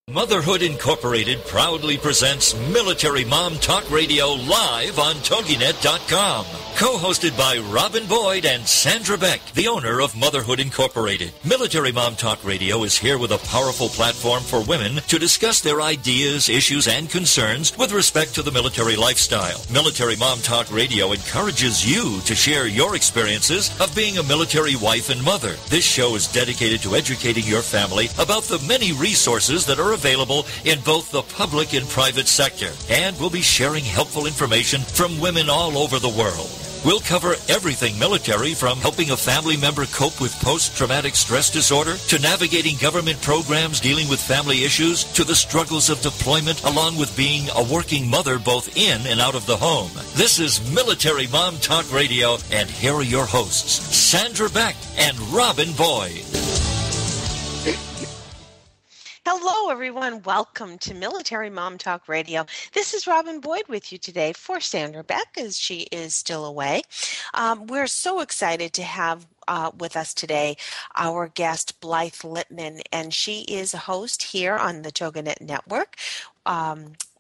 Motherhood Incorporated proudly presents Military Mom Talk Radio live on TogiNet.com. Co-hosted by Robin Boyd and Sandra Beck, the owner of Motherhood Incorporated. Military Mom Talk Radio is here with a powerful platform for women to discuss their ideas, issues, and concerns with respect to the military lifestyle. Military Mom Talk Radio encourages you to share your experiences of being a military wife and mother. This show is dedicated to educating your family about the many resources that are available in both the public and private sector. And we'll be sharing helpful information from women all over the world. We'll cover everything military, from helping a family member cope with post-traumatic stress disorder, to navigating government programs dealing with family issues, to the struggles of deployment, along with being a working mother both in and out of the home. This is Military Mom Talk Radio, and here are your hosts, Sandra Beck and Robin Boyd. Hello, everyone. Welcome to Military Mom Talk Radio. This is Robin Boyd with you today for Sandra Beck, as she is still away. We're so excited to have with us today our guest, Blythe Lipman, and she is a host here on the TogiNet Network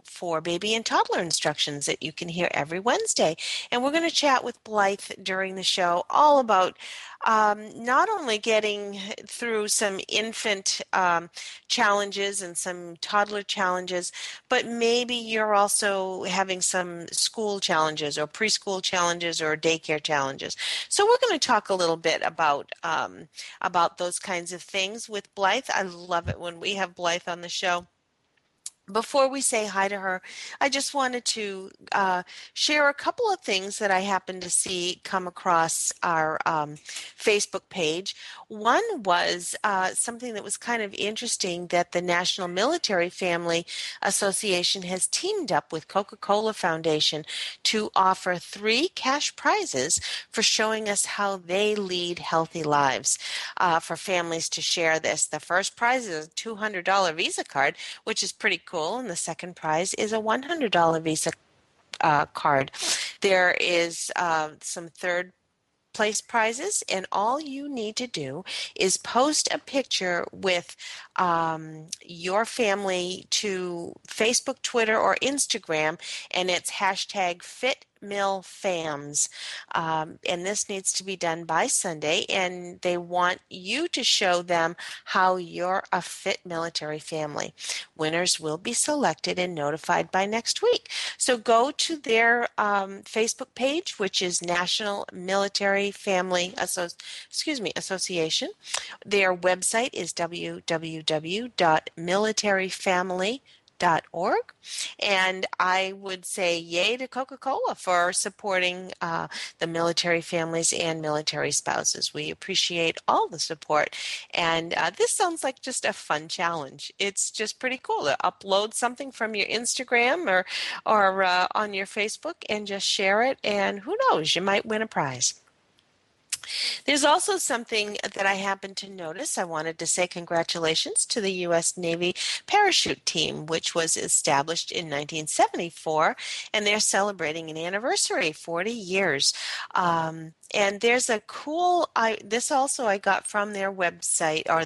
for baby and toddler instructions that you can hear every Wednesday. And we're going to chat with Blythe during the show all about not only getting through some infant challenges and some toddler challenges, but maybe you're also having some school challenges or preschool challenges or daycare challenges. So we're going to talk a little bit about those kinds of things with Blythe. I love it when we have Blythe on the show. Before we say hi to her, I just wanted to share a couple of things that I happened to see come across our Facebook page. One was something that was kind of interesting, that the National Military Family Association has teamed up with Coca-Cola Foundation to offer 3 cash prizes for showing us how they lead healthy lives for families to share this. The first prize is a $200 Visa card, which is pretty cool. And the second prize is a $100 Visa card. There is some third place prizes, and all you need to do is post a picture with your family to Facebook, Twitter, or Instagram, and it's hashtag #FitMilFams. And this needs to be done by Sunday, and they want you to show them how you're a fit military family. Winners will be selected and notified by next week. So go to their Facebook page, which is National Military Family Association. Their website is www.militaryfamily.org, and I would say yay to Coca-Cola for supporting the military families and military spouses. We appreciate all the support, and this sounds like just a fun challenge. It's just pretty cool to upload something from your Instagram or on your Facebook and just share it, and who knows, you might win a prize. There's also something that I happened to notice. I wanted to say congratulations to the U.S. Navy parachute team, which was established in 1974, and they're celebrating an anniversary, 40 years. And there's a cool, this also I got from their website, or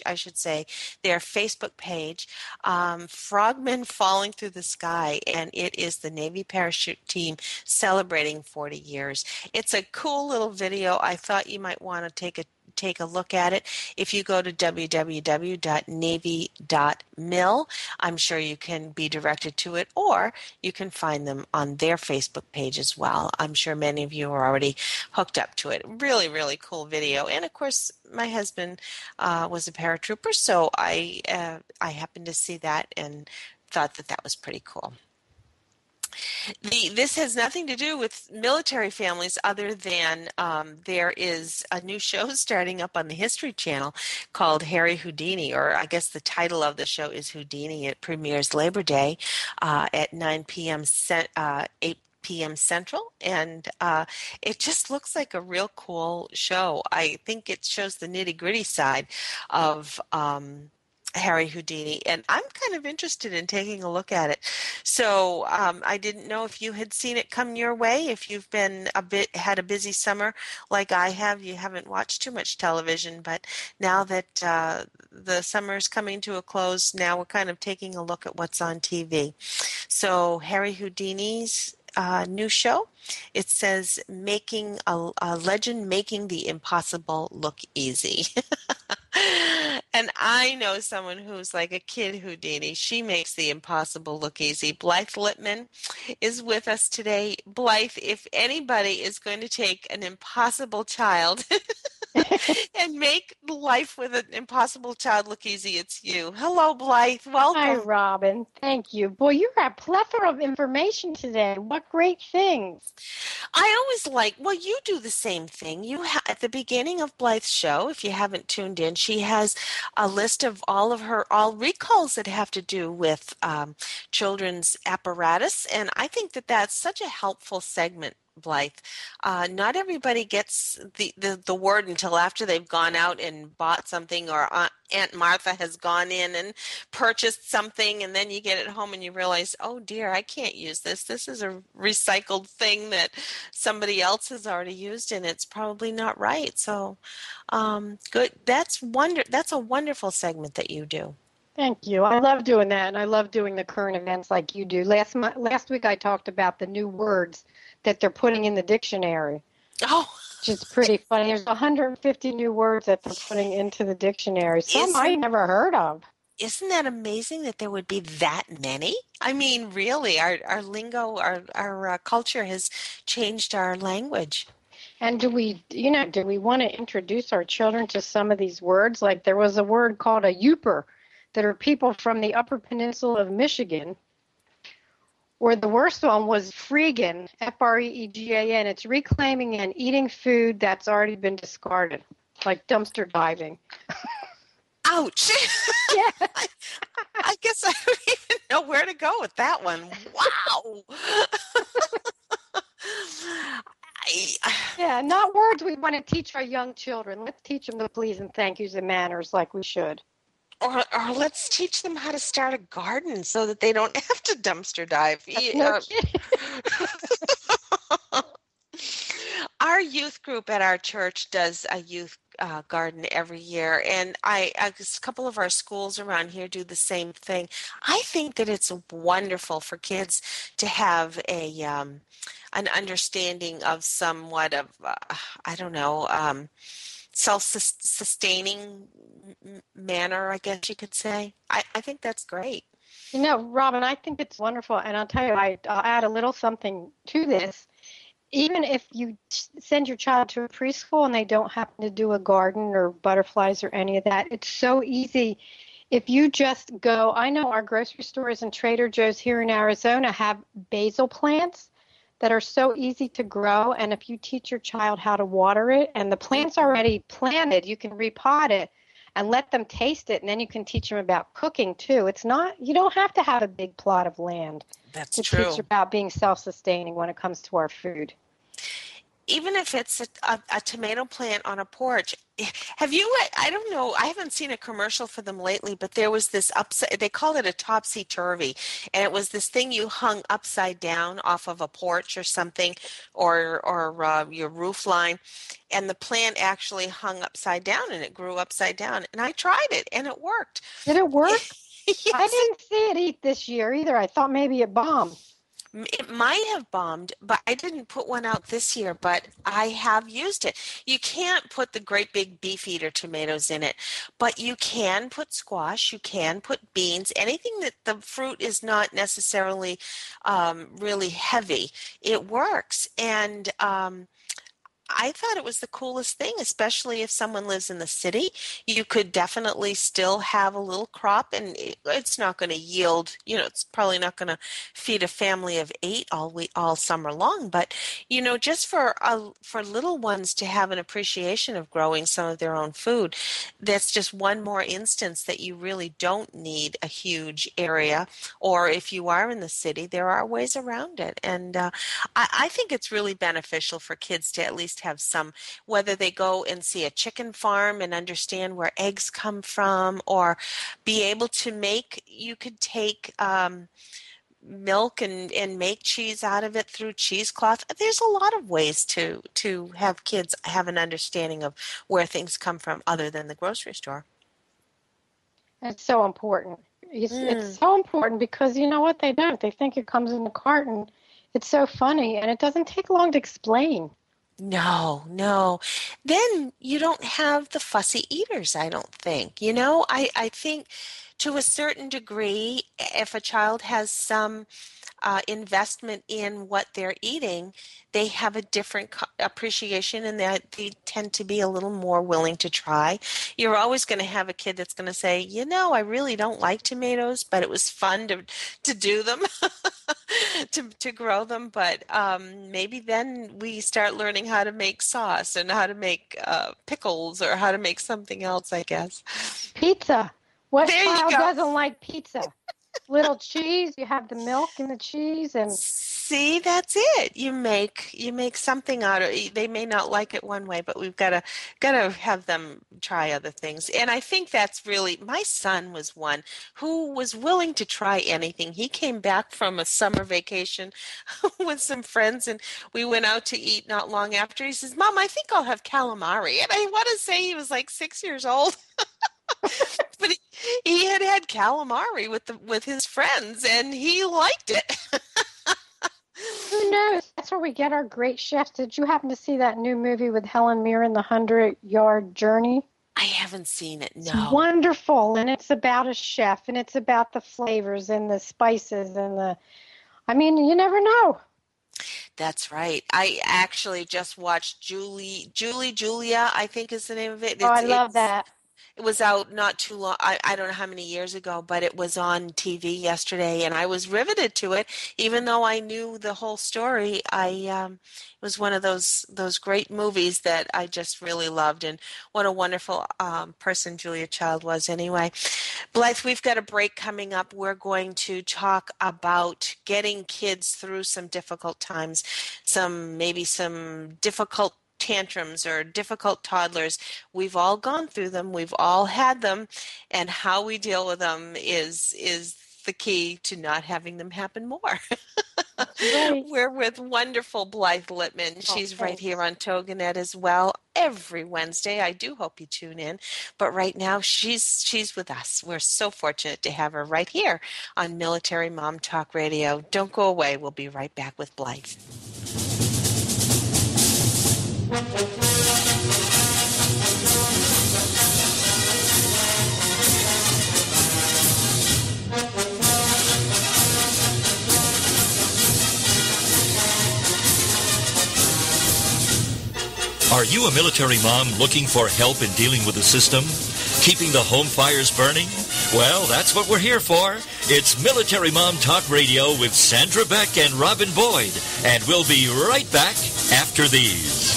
I should say, their Facebook page, Frogmen Falling Through the Sky, and it is the Navy parachute team celebrating 40 years. It's a cool little video. I thought you might want to take a look at it. If you go to www.navy.mil, I'm sure you can be directed to it, or you can find them on their Facebook page as well. I'm sure many of you are already hooked up to it. Really, really cool video. And of course, my husband was a paratrooper, so I happened to see that and thought that was pretty cool. This has nothing to do with military families, other than there is a new show starting up on the History Channel called Harry Houdini, or I guess the title of the show is Houdini. It premieres Labor Day at 9 p.m. 8 p.m. Central, and it just looks like a real cool show. I think it shows the nitty-gritty side of Harry Houdini, and I'm kind of interested in taking a look at it. So I didn't know if you had seen it come your way. If you've been had a busy summer like I have, you haven't watched too much television. But now that the summer is coming to a close, now we're kind of taking a look at what's on TV. So Harry Houdini's new show. It says making a legend making the impossible look easy. And I know someone who's like a kid Houdini. She makes the impossible look easy. Blythe Lipman is with us today. Blythe, if anybody is going to take an impossible child and make life with an impossible child look easy, it's you. Hello, Blythe. Hi, Welcome. Robin. Thank you. Boy, you're a plethora of information today. What great things. I always well, you do the same thing. At the beginning of Blythe's show, if you haven't tuned in, she has a list of all recalls that have to do with children's apparatus, and I think that that's such a helpful segment. Blythe, not everybody gets the word until after they've gone out and bought something, or Aunt Martha has gone in and purchased something, and then you get it home and you realize, oh dear, I can't use this. This is a recycled thing that somebody else has already used, and it's probably not right. So, good. That's a wonderful segment that you do. Thank you. I love doing that, and I love doing the current events like you do. Last week I talked about the new words that they're putting in the dictionary. Oh, which is pretty funny. There's 150 new words that they're putting into the dictionary. Some I never heard of. Isn't that amazing that there would be that many? I mean, really, our lingo, our culture has changed our language. And do we want to introduce our children to some of these words? Like there was a word called a youper that are people from the Upper Peninsula of Michigan. Or the worst one was freegan, F-R-E-E-G-A-N. It's reclaiming and eating food that's already been discarded, like dumpster diving. Ouch. Yeah. I guess I don't even know where to go with that one. Wow. Yeah, not words we want to teach our young children. Let's teach them the please and thank yous and manners like we should. Or let's teach them how to start a garden so that they don't have to dumpster dive. No kidding. Our youth group at our church does a youth garden every year, and a couple of our schools around here do the same thing. I think that it's wonderful for kids to have an understanding of somewhat of self-sustaining manner, I guess you could say. I think that's great. You know, Robin, I think it's wonderful, and I'll tell you, I'll add a little something to this. Even if you send your child to a preschool and they don't happen to do a garden or butterflies or any of that, it's so easy. If you just go, I know our grocery stores and Trader Joe's here in Arizona have basil plants that are so easy to grow, and if you teach your child how to water it, and the plant's already planted, you can repot it and let them taste it, and then you can teach them about cooking too. You don't have to have a big plot of land to teach about being self-sustaining when it comes to our food. Even if it's a tomato plant on a porch. I don't know, I haven't seen a commercial for them lately, but there was this they called it a topsy-turvy, and it was this thing you hung upside down off of a porch or something, or your roof line, and the plant actually hung upside down, and it grew upside down, and I tried it, and it worked. Did it work? Yes. I didn't see it eat this year either. I thought maybe it bombed. It might have bombed, but I didn't put one out this year, but I have used it. You can't put the great big beef eater tomatoes in it, but you can put squash, you can put beans, anything that the fruit is not necessarily really heavy. It works. And I thought it was the coolest thing, especially if someone lives in the city. You could definitely still have a little crop, and it's not going to yield, it's probably not going to feed a family of 8 all summer long. But, just for little ones to have an appreciation of growing some of their own food, that's just one more instance that you really don't need a huge area. Or if you are in the city, there are ways around it. And I think it's really beneficial for kids to at least least have some, whether they go and see a chicken farm and understand where eggs come from, or be able to make, you could take milk and make cheese out of it through cheesecloth. There's a lot of ways to have kids have an understanding of where things come from other than the grocery store. It's so important. It's so important because you know what they don't. They think it comes in a carton. It's so funny, and it doesn't take long to explain. No. Then you don't have the fussy eaters, I don't think. I think to a certain degree, if a child has some investment in what they're eating, they have a different appreciation, and that they tend to be a little more willing to try. You're always going to have a kid that's going to say, I really don't like tomatoes, but it was fun to do them, to grow them. But maybe then we start learning how to make sauce and how to make pickles or how to make something else, I guess. Pizza. What child doesn't like pizza? Little cheese, you have the milk and the cheese, and see, that's it. You make something out of it. They may not like it one way, but we've got to have them try other things. And I think that's really, my son was one who was willing to try anything. He came back from a summer vacation with some friends, and we went out to eat not long after. He says, "Mom, I think I'll have calamari." And I want to say he was like 6 years old. But he had calamari with his friends, and he liked it. Who knows? That's where we get our great chefs. Did you happen to see that new movie with Helen Mirren, The 100-Yard Journey? I haven't seen it, no. It's wonderful, and it's about a chef, and it's about the flavors and the spices and you never know. That's right. I actually just watched Julia, I think is the name of it. I love that. It was out not too long. I don't know how many years ago, but it was on TV yesterday, and I was riveted to it. Even though I knew the whole story, it was one of those great movies that I just really loved. And what a wonderful person Julia Child was. Anyway, Blythe, we've got a break coming up. We're going to talk about getting kids through some difficult times, maybe some difficult tantrums or difficult toddlers. We've all gone through them. We've all had them, and how we deal with them is the key to not having them happen more. Right. We're with wonderful Blythe Lipman. She's right here on TogiNet as well every Wednesday. I do hope you tune in. But right now she's with us. We're so fortunate to have her right here on Military Mom Talk Radio. Don't go away. We'll be right back with Blythe. Are you a military mom looking for help in dealing with the system? Keeping the home fires burning? Well, that's what we're here for. It's Military Mom Talk Radio with Sandra Beck and Robin Boyd. And we'll be right back after these.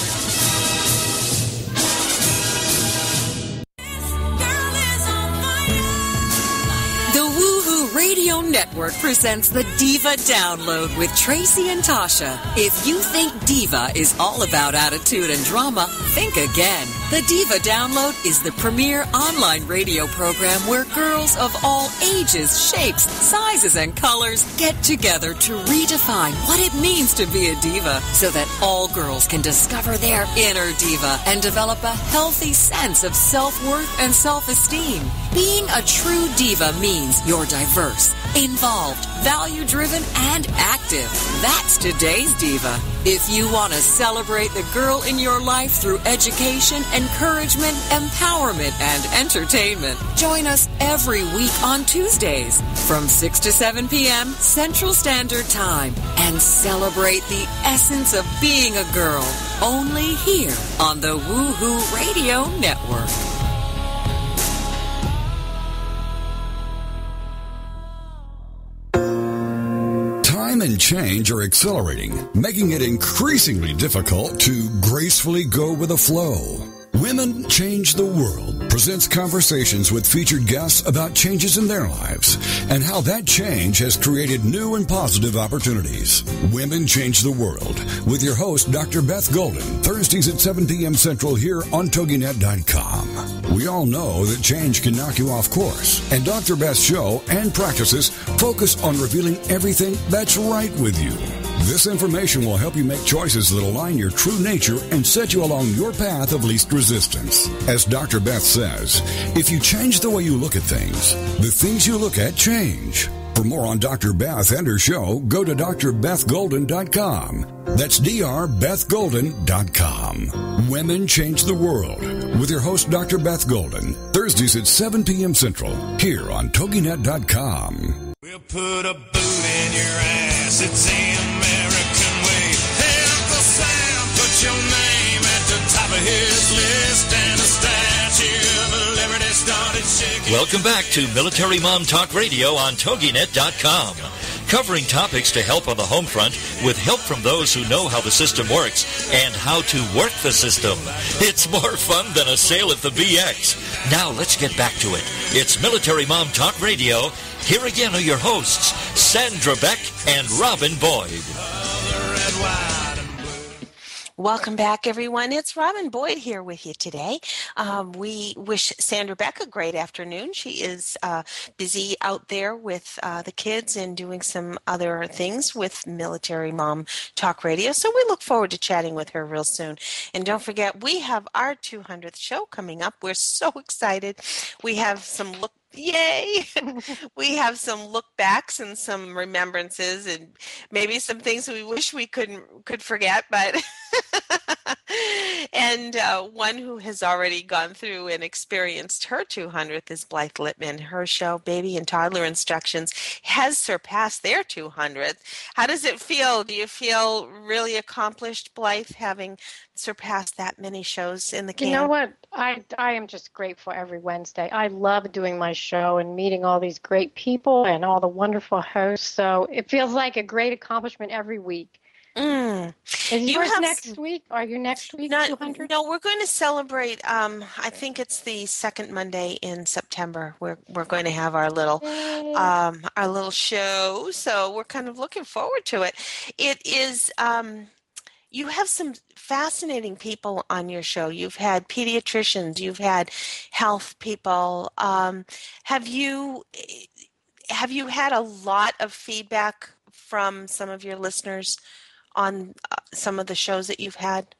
Radio Network presents the Diva Download with Tracy and Tasha. If you think Diva is all about attitude and drama, think again. The Diva Download is the premier online radio program where girls of all ages, shapes, sizes, and colors get together to redefine what it means to be a diva so that all girls can discover their inner diva and develop a healthy sense of self-worth and self-esteem. Being a true diva means you're diverse, involved, value-driven, and active. That's today's diva. If you want to celebrate the girl in your life through education, encouragement, empowerment, and entertainment, join us every week on Tuesdays from 6 to 7 p.m. Central Standard Time and celebrate the essence of being a girl only here on the Woohoo Radio Network. Time and change are accelerating, making it increasingly difficult to gracefully go with the flow. Women change the world. presents conversations with featured guests about changes in their lives and how that change has created new and positive opportunities. Women Change the World with your host, Dr. Beth Golden, Thursdays at 7 p.m. Central here on TogiNet.com. We all know that change can knock you off course, and Dr. Beth's show and practices focus on revealing everything that's right with you. This information will help you make choices that align your true nature and set you along your path of least resistance. As Dr. Beth says, if you change the way you look at things, the things you look at change. For more on Dr. Beth and her show, go to drbethgolden.com. That's drbethgolden.com. Women Change the World with your host, Dr. Beth Golden, Thursdays at 7 p.m. Central, here on TogiNet.com. We'll put a boot in your ass, it's the American way. Hey, Uncle Sam, put your name at the top of his list, and a statue of liberty started shaking. Welcome back to Military Mom Talk Radio on TogiNet.com. Covering topics to help on the home front with help from those who know how the system works and how to work the system. It's more fun than a sail at the BX. Now let's get back to it. It's Military Mom Talk Radio. Here again are your hosts, Sandra Beck and Robin Boyd. Welcome back, everyone. It's Robin Boyd here with you today. We wish Sandra Beck a great afternoon. She is busy out there with the kids and doing some other things with Military Mom Talk Radio. So we look forward to chatting with her real soon. And don't forget, we have our 200th show coming up. We're so excited. We have some Yay! We have some look backs and some remembrances and maybe some things we wish we could forget, but and one who has already gone through and experienced her 200th is Blythe Lipman. Her show, Baby and Toddler Instructions, has surpassed their 200th. How does it feel? Do you feel really accomplished, Blythe, having surpassed that many shows in the can? You know what? I am just grateful every Wednesday. I love doing my show and meeting all these great people and all the wonderful hosts. So it feels like a great accomplishment every week. Is yours next week? Are you next week? 200? No, we're going to celebrate. I think it's the second Monday in September. We're going to have our little show. So we're kind of looking forward to it. It is. You have some fascinating people on your show. You've had pediatricians. You've had health people. Have you had a lot of feedback from some of your listeners on some of the shows that you've had?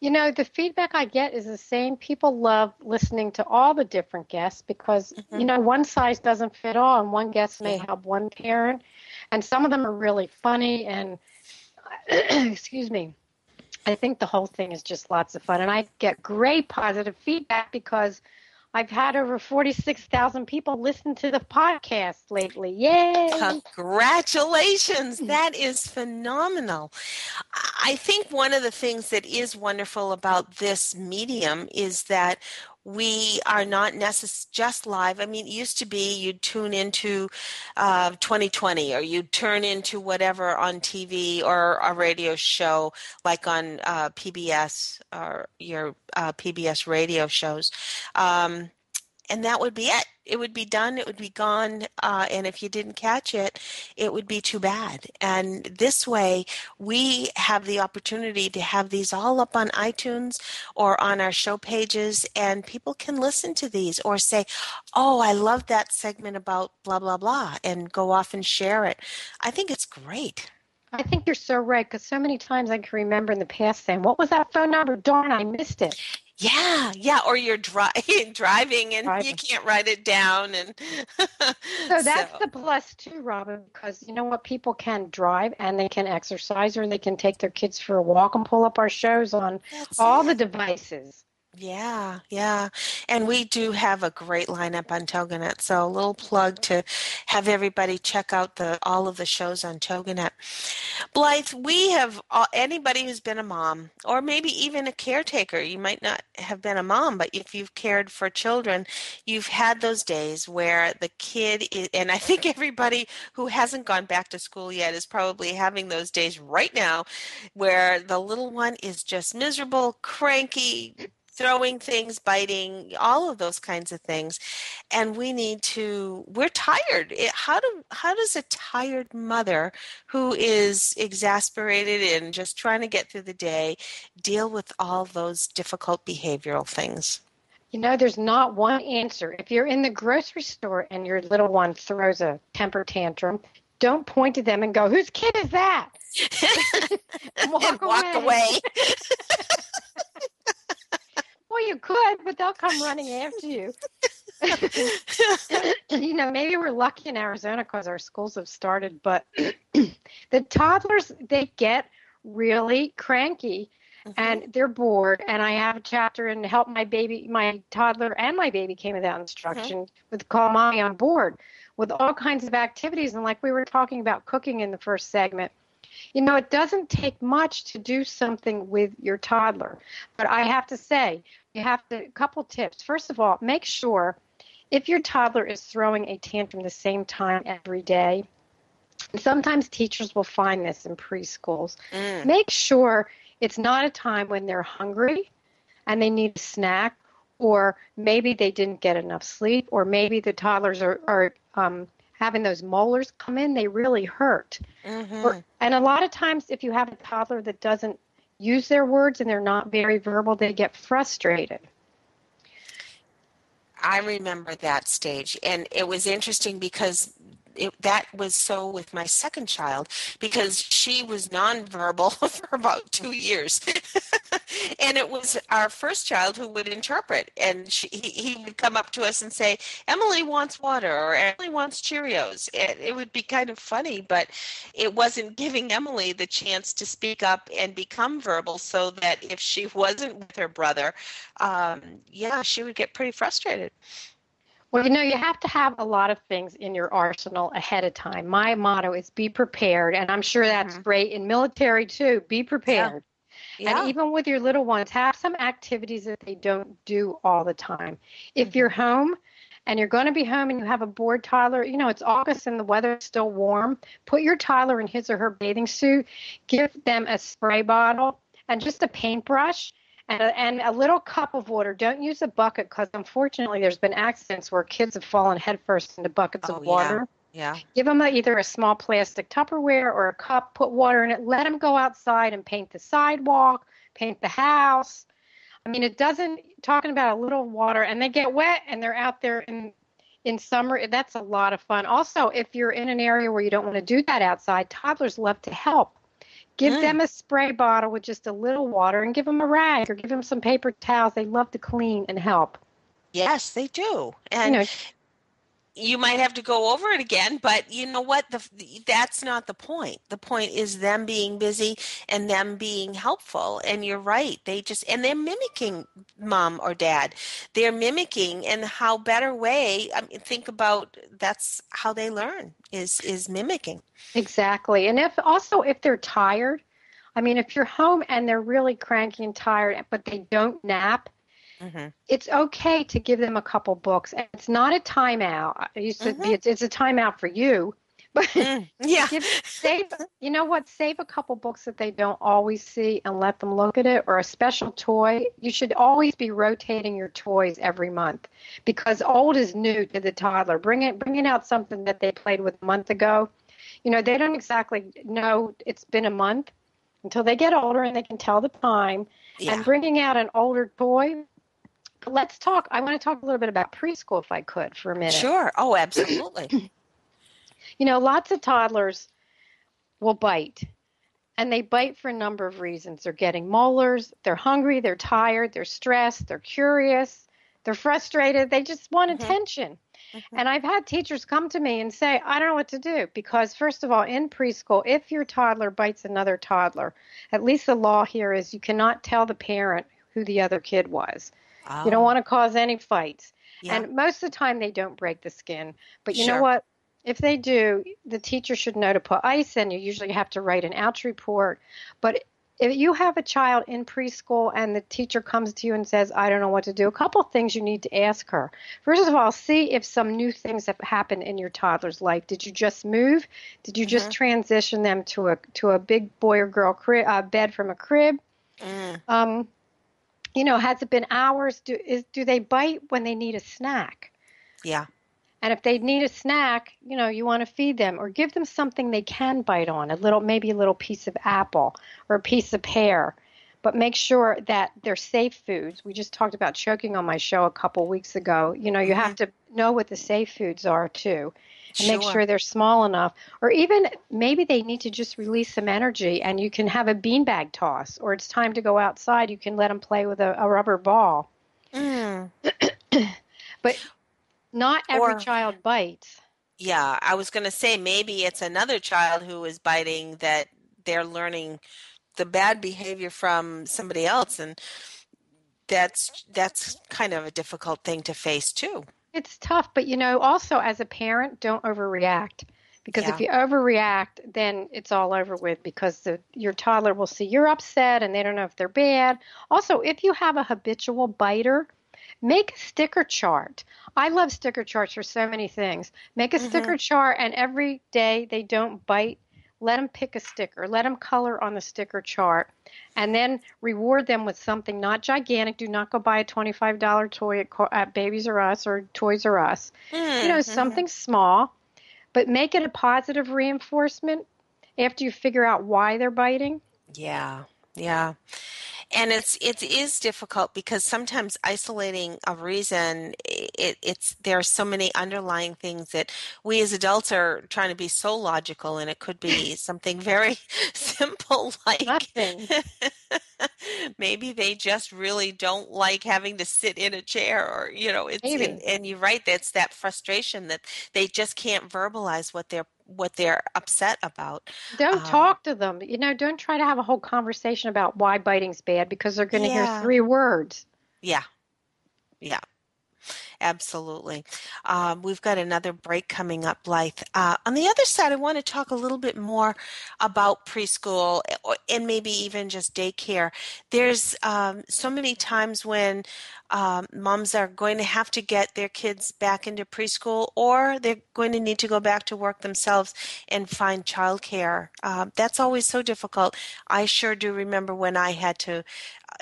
You know, the feedback I get is the same. People love listening to all the different guests because, you know, one size doesn't fit all, and one guest may help one parent, and some of them are really funny and excuse me. I think the whole thing is just lots of fun. And I get great positive feedback because I've had over 46,000 people listen to the podcast lately. Yay! Congratulations. That is phenomenal. I think one of the things that is wonderful about this medium is that we are not just live. I mean, it used to be you'd tune into 2020 or you'd turn into whatever on TV or a radio show like on PBS or your PBS radio shows. And that would be it. It would be done. It would be gone. And if you didn't catch it, it would be too bad. And this way, we have the opportunity to have these all up on iTunes or on our show pages, and people can listen to these or say, oh, I love that segment about blah, blah, blah, and go off and share it. I think it's great. I think you're so right, because so many times I can remember in the past saying, what was that phone number? Darn, I missed it. Yeah. Or you're driving and you can't write it down. And so that's the plus too, Robin, because you know what? People can drive and they can exercise, or they can take their kids for a walk and pull up our shows on the devices. Yeah. And we do have a great lineup on TogiNet. So a little plug to have everybody check out all of the shows on TogiNet. Blythe, we have anybody who's been a mom or maybe even a caretaker. You might not have been a mom, but if you've cared for children, you've had those days where the kid is, and I think everybody who hasn't gone back to school yet is probably having those days right now where the little one is just miserable, cranky, throwing things, biting, all of those kinds of things. And we're tired. How does a tired mother who is exasperated and just trying to get through the day deal with all those difficult behavioral things? There's not one answer. If you're in the grocery store and your little one throws a temper tantrum, don't point to them and go, "Whose kid is that?" and walk away. Well, you could, but they'll come running after you. Maybe we're lucky in Arizona because our schools have started, but the toddlers, they get really cranky. And they're bored, and I have a chapter in Help My Baby, My Toddler and My Baby Came Without Instruction with Call Mommy on Board, with all kinds of activities. And like we were talking about cooking in the first segment, it doesn't take much to do something with your toddler. But I have to say, a couple tips. First of all, make sure if your toddler is throwing a tantrum the same time every day, and sometimes teachers will find this in preschools, make sure it's not a time when they're hungry and they need a snack, or maybe they didn't get enough sleep, or maybe the toddlers are having those molars come in. They really hurt. And a lot of times if you have a toddler that doesn't use their words and they're not very verbal, they get frustrated. I remember that stage, and it was interesting because that was so with my second child, because she was nonverbal for about 2 years. And it was our first child who would interpret, and he would come up to us and say, "Emily wants water," or "Emily wants Cheerios." It would be kind of funny, but it wasn't giving Emily the chance to speak up and become verbal, so that if she wasn't with her brother, she would get pretty frustrated. Well, you have to have a lot of things in your arsenal ahead of time. My motto is be prepared, and I'm sure that's great in military too. Be prepared. Yeah. And even with your little ones, have some activities that they don't do all the time. If you're home and you're going to be home and you have a bored toddler, it's August and the weather's still warm, put your toddler in his or her bathing suit, give them a spray bottle and just a paintbrush. And a little cup of water. Don't use a bucket, because unfortunately there's been accidents where kids have fallen headfirst into buckets of water. Yeah. Give them either a small plastic Tupperware or a cup, put water in it, let them go outside and paint the sidewalk, paint the house. Talking about a little water, and they get wet and they're out there in summer, that's a lot of fun. Also, if you're in an area where you don't want to do that outside, toddlers love to help. Give them a spray bottle with just a little water, and give them a rag or give them some paper towels. They love to clean and help. Yes, they do. And you might have to go over it again, but you know what? That's not the point. The point is them being busy and them being helpful. And you're right. And they're mimicking mom or dad. They're mimicking, and how better way, think about, that's how they learn is mimicking. Exactly. And if they're tired, if you're home and they're really cranky and tired, but they don't nap, it's okay to give them a couple books. And it's not a timeout. It used to be, it's a timeout for you. But save a couple books that they don't always see and let them look at it, or a special toy. You should always be rotating your toys every month, because old is new to the toddler. Bringing out something that they played with a month ago. They don't exactly know it's been a month until they get older and they can tell the time. Yeah. And bringing out an older toy. I want to talk a little bit about preschool, if I could, for a minute. Sure. Oh, absolutely. Lots of toddlers will bite, and they bite for a number of reasons. They're getting molars, they're hungry, they're tired, they're stressed, they're curious, they're frustrated, they just want attention. And I've had teachers come to me and say, "I don't know what to do," because first of all, in preschool, if your toddler bites another toddler, at least the law here is you cannot tell the parent who the other kid was. Oh. You don't want to cause any fights. Yeah. And most of the time they don't break the skin. But you know what? If they do, the teacher should know to put ice in. You usually have to write an ouch report. But if you have a child in preschool and the teacher comes to you and says, "I don't know what to do," a couple of things you need to ask her. First of all, see if some new things have happened in your toddler's life. Did you just move? Did you just transition them to a big boy or girl bed from a crib? Has it been hours? Do they bite when they need a snack? Yeah. And if they need a snack, you want to feed them or give them something they can bite on, maybe a little piece of apple or a piece of pear. But make sure that they're safe foods. We just talked about choking on my show a couple weeks ago. You have to know what the safe foods are too. And make sure they're small enough. Or even maybe they need to just release some energy and you can have a beanbag toss. Or it's time to go outside. You can let them play with a rubber ball. But not every child bites. Yeah, I was going to say maybe it's another child who is biting that they're learning the bad behavior from somebody else. And that's kind of a difficult thing to face too. It's tough, but also as a parent, don't overreact. Because if you overreact, then it's all over with because your toddler will see you're upset and they don't know if they're bad. Also, if you have a habitual biter, make a sticker chart. I love sticker charts for so many things. Make a sticker chart, and every day they don't bite, let them pick a sticker. Let them color on the sticker chart, and then reward them with something not gigantic. Do not go buy a $25 toy at Babies R Us or Toys R Us. Something small, but make it a positive reinforcement after you figure out why they're biting. Yeah. And it is difficult because sometimes isolating a reason, there are so many underlying things that we as adults are trying to be so logical, and it could be something very simple like nothing. Maybe they just really don't like having to sit in a chair, or and you're right, that's that frustration that they just can't verbalize what they're upset about. Don't talk to them. Don't try to have a whole conversation about why biting's bad because they're going to hear 3 words. Yeah. Absolutely. We've got another break coming up, Blythe. On the other side, I want to talk a little bit more about preschool and maybe even just daycare. There's so many times when moms are going to have to get their kids back into preschool, or they're going to need to go back to work themselves and find childcare. That's always so difficult. I sure do remember when I had to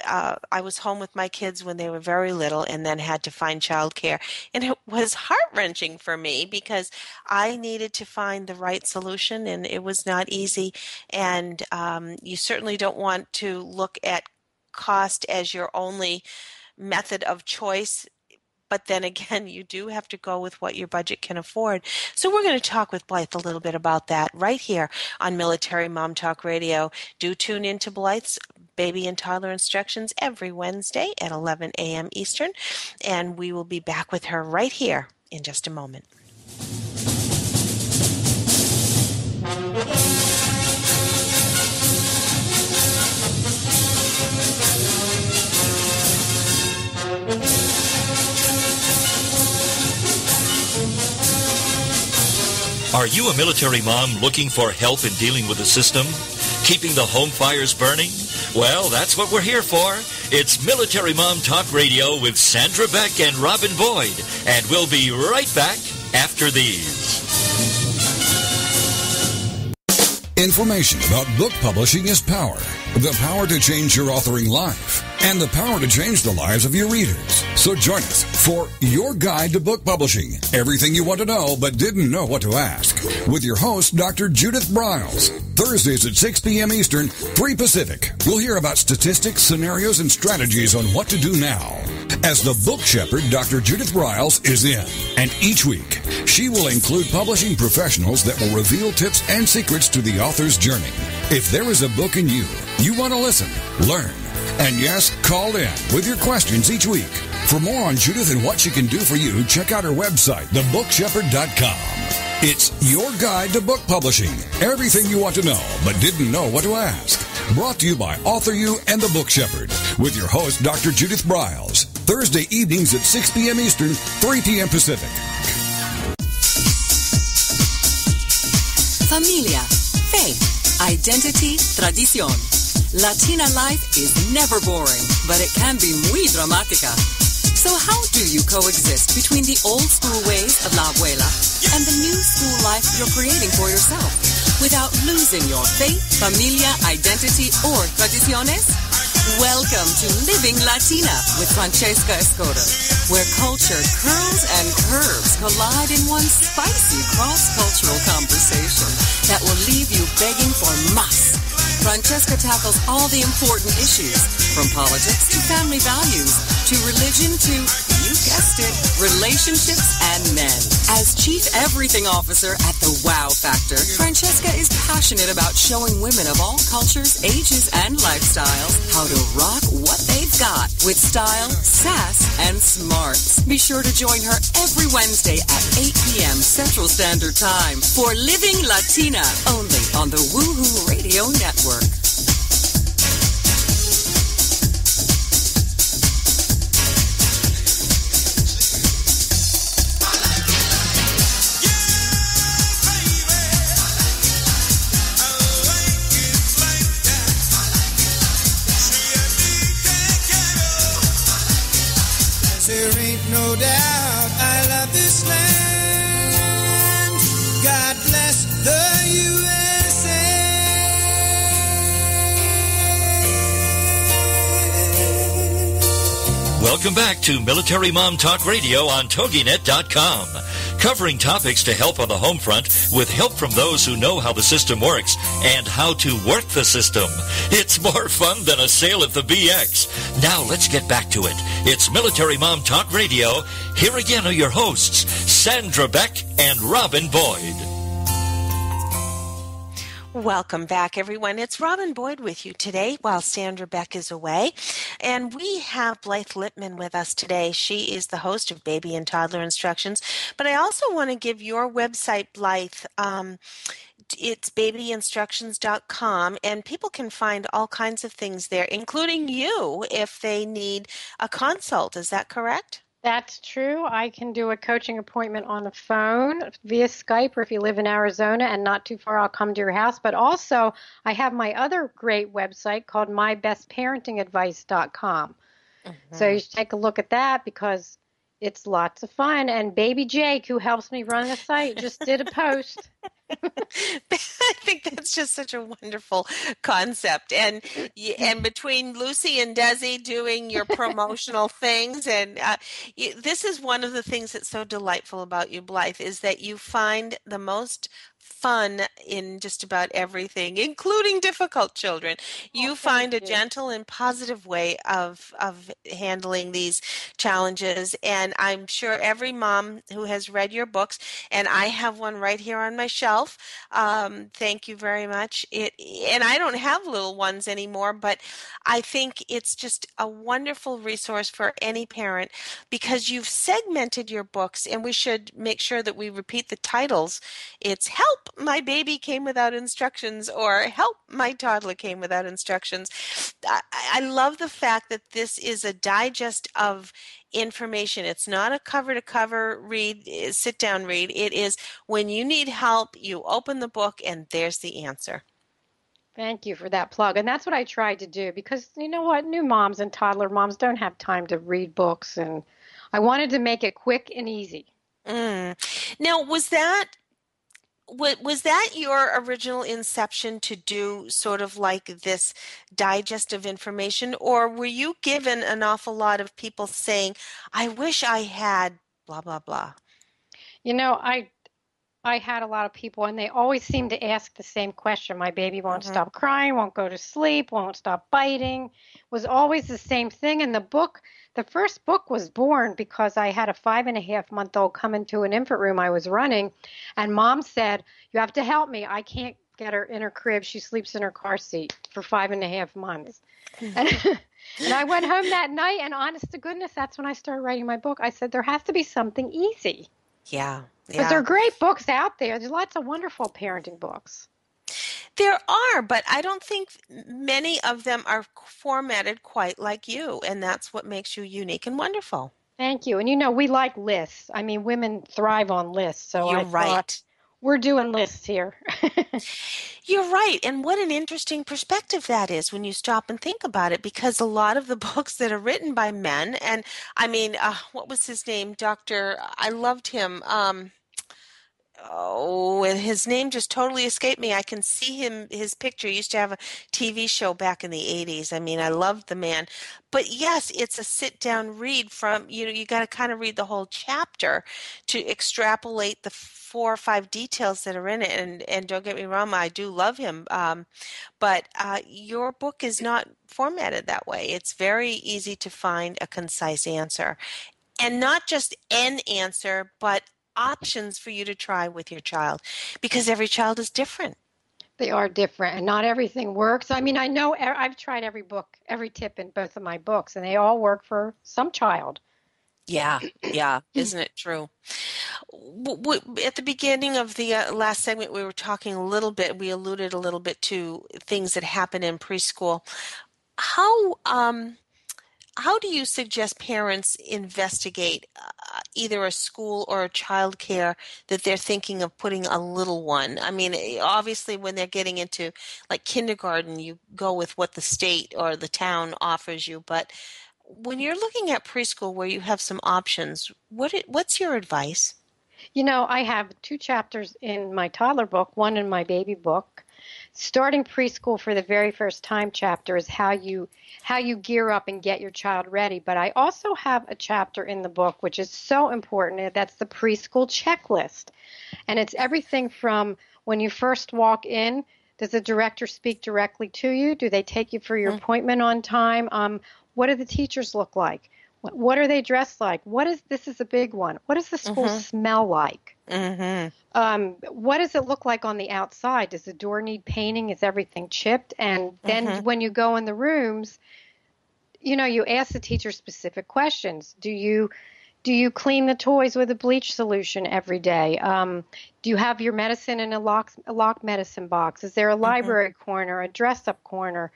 I was home with my kids when they were very little and then had to find childcare. And it was heart-wrenching for me because I needed to find the right solution, and it was not easy. And you certainly don't want to look at cost as your only method of choice. But then again, you do have to go with what your budget can afford. So we're going to talk with Blythe a little bit about that right here on Military Mom Talk Radio. Do tune in to Blythe's Baby and Toddler Instructions every Wednesday at 11 a.m. Eastern. And we will be back with her right here in just a moment. Are you a military mom looking for help in dealing with the system? Keeping the home fires burning? Well, that's what we're here for. It's Military Mom Talk Radio with Sandra Beck and Robin Boyd. And we'll be right back after these. Information about book publishing is power. The power to change your authoring life. And the power to change the lives of your readers. So join us for Your Guide to Book Publishing. Everything you want to know but didn't know what to ask. With your host, Dr. Judith Briles. Thursdays at 6 p.m. Eastern, 3 Pacific. We'll hear about statistics, scenarios, and strategies on what to do now. As the book shepherd, Dr. Judith Briles is in. And each week, she will include publishing professionals that will reveal tips and secrets to the author's journey. If there is a book in you want to listen, learn, and yes, call in with your questions each week. For more on Judith and what she can do for you, check out her website, thebookshepherd.com. It's your guide to book publishing. Everything you want to know but didn't know what to ask. Brought to you by Author You and The Book Shepherd with your host, Dr. Judith Briles. Thursday evenings at 6 p.m. Eastern, 3 p.m. Pacific. Familia, faith, identity, tradición. Latina life is never boring, but it can be muy dramática. So how do you coexist between the old school ways of la abuela and the new school life you're creating for yourself without losing your faith, familia, identity, or tradiciones? Welcome to Living Latina with Francesca Escoto, where culture curls and curves collide in one spicy cross-cultural conversation that will leave you begging for más. Francesca tackles all the important issues, from politics to family values to religion to, you guessed it, relationships and men. As Chief Everything Officer at the Wow Factor, Francesca is passionate about showing women of all cultures, ages, and lifestyles how to rock what they've got with style, sass, and smarts. Be sure to join her every Wednesday at 8 p.m. Central Standard Time for Living Latina, only on the Woohoo Radio Network. There ain't no doubt I love this land. God bless the USA. Welcome back to Military Mom Talk Radio on TogiNet.com. Covering topics to help on the home front with help from those who know how the system works and how to work the system. It's more fun than a sale at the BX. Now let's get back to it. It's Military Mom Talk Radio. Here again are your hosts, Sandra Beck and Robin Boyd. Welcome back, everyone. It's Robin Boyd with you today while Sandra Beck is away. And we have Blythe Lipman with us today. She is the host of Baby and Toddler Instructions. But I also want to give your website, Blythe. It's babyinstructions.com, and people can find all kinds of things there, including you, if they need a consult. Is that correct? That's true. I can do a coaching appointment on the phone via Skype, or if you live in Arizona and not too far, I'll come to your house. But also, I have my other great website called mybestparentingadvice.com. So you should take a look at that because it's lots of fun. And Baby Jake, who helps me run the site, just did a post. I think that's just such a wonderful concept, and between Lucy and Desi doing your promotional things, and this is one of the things that's so delightful about you, Blythe, is that you find the most fun in just about everything, including difficult children. You find a gentle and positive way of handling these challenges, and I'm sure every mom who has read your books, and I have one right here on my shelf. Thank you very much. And I don't have little ones anymore, but I think it's just a wonderful resource for any parent because you've segmented your books, and we should make sure that we repeat the titles. It's Help, My Baby Came Without Instructions, or Help, My Toddler Came Without Instructions. I love the fact that this is a digest of information. It's not a cover-to-cover read, sit-down read. It is when you need help, you open the book, and there's the answer. Thank you for that plug. And that's what I tried to do because, you know what, new moms and toddler moms don't have time to read books, and I wanted to make it quick and easy. Now, was that your original inception to do sort of like this digest of information, or were you given an awful lot of people saying, I wish I had blah, blah, blah? You know, I had a lot of people, and they always seem to ask the same question. My baby won't stop crying, won't go to sleep, won't stop biting. Was always the same thing. And the first book was born because I had a 5.5-month-old come into an infant room I was running, and Mom said, you have to help me. I can't get her in her crib. She sleeps in her car seat for 5.5 months. And I went home that night, and honest to goodness, that's when I started writing my book. I said, there has to be something easy. Yeah. Because there are great books out there. There's lots of wonderful parenting books. There are, but I don't think many of them are formatted quite like you, and that's what makes you unique and wonderful. Thank you. And you know, we like lists. I mean, women thrive on lists. So You're right. We're doing lists here. You're right. And what an interesting perspective that is when you stop and think about it, because a lot of the books that are written by men, and I mean, what was his name? I loved him. Oh, and his name just totally escaped me. I can see his picture. He used to have a TV show back in the 80s. I mean, I loved the man. But yes, it's a sit-down read from, you got to kind of read the whole chapter to extrapolate the 4 or 5 details that are in it. And don't get me wrong, I do love him. But your book is not formatted that way. It's very easy to find a concise answer. And not just an answer, but options for you to try with your child, because every child is different. They are different, and not everything works. I mean, I know I've tried every book, every tip in both of my books, and they all work for some child. Yeah, yeah, isn't it true? At the beginning of the last segment, we were talking a little bit, we alluded a little bit to things that happen in preschool. How How do you suggest parents investigate either a school or a child care that they're thinking of putting a little one? I mean, obviously, when they're getting into like kindergarten, you go with what the state or the town offers you. But when you're looking at preschool where you have some options, what's your advice? I have 2 chapters in my toddler book, one in my baby book. Starting preschool for the very first time chapter is how you gear up and get your child ready. But I also have a chapter in the book which is so important. That's the preschool checklist. And it's everything from when you first walk in, does the director speak directly to you? Do they take you for your appointment on time? What do the teachers look like? What are they dressed like? This is a big one. What does the school smell like? What does it look like on the outside? Does the door need painting? Is everything chipped? And then when you go in the rooms, you ask the teacher specific questions. Do you clean the toys with a bleach solution every day? Do you have your medicine in a locked medicine box? Is there a library corner, a dress-up corner?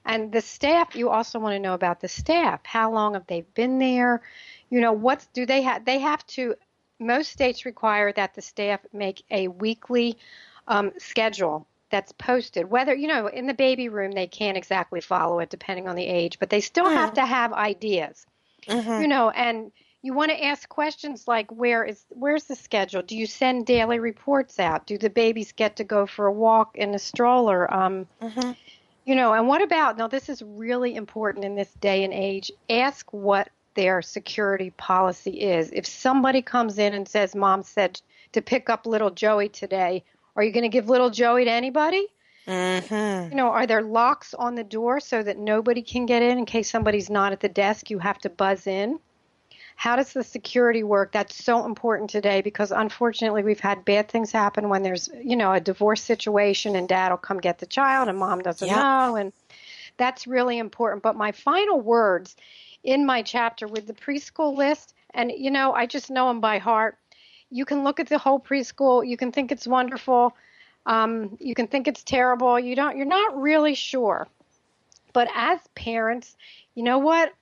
And the staff, you also want to know about the staff. How long have they been there? What do they have? They have to. Most states require that the staff make a weekly schedule that's posted. Whether, in the baby room, they can't exactly follow it depending on the age, but they still have to have ideas, and you want to ask questions like, where's the schedule? Do you send daily reports out? Do the babies get to go for a walk in a stroller? And what about, now this is really important in this day and age, ask what their security policy is. If somebody comes in and says, Mom said to pick up little Joey today, are you going to give little Joey to anybody? Are there locks on the door so that nobody can get in case somebody's not at the desk? You have to buzz in. How does the security work? That's so important today because unfortunately we've had bad things happen when there's, a divorce situation and dad will come get the child and mom doesn't know. And that's really important. But my final words in my chapter with the preschool list, and, I just know them by heart. You can look at the whole preschool. You can think it's wonderful. You can think it's terrible. You're not really sure. But as parents, you know what?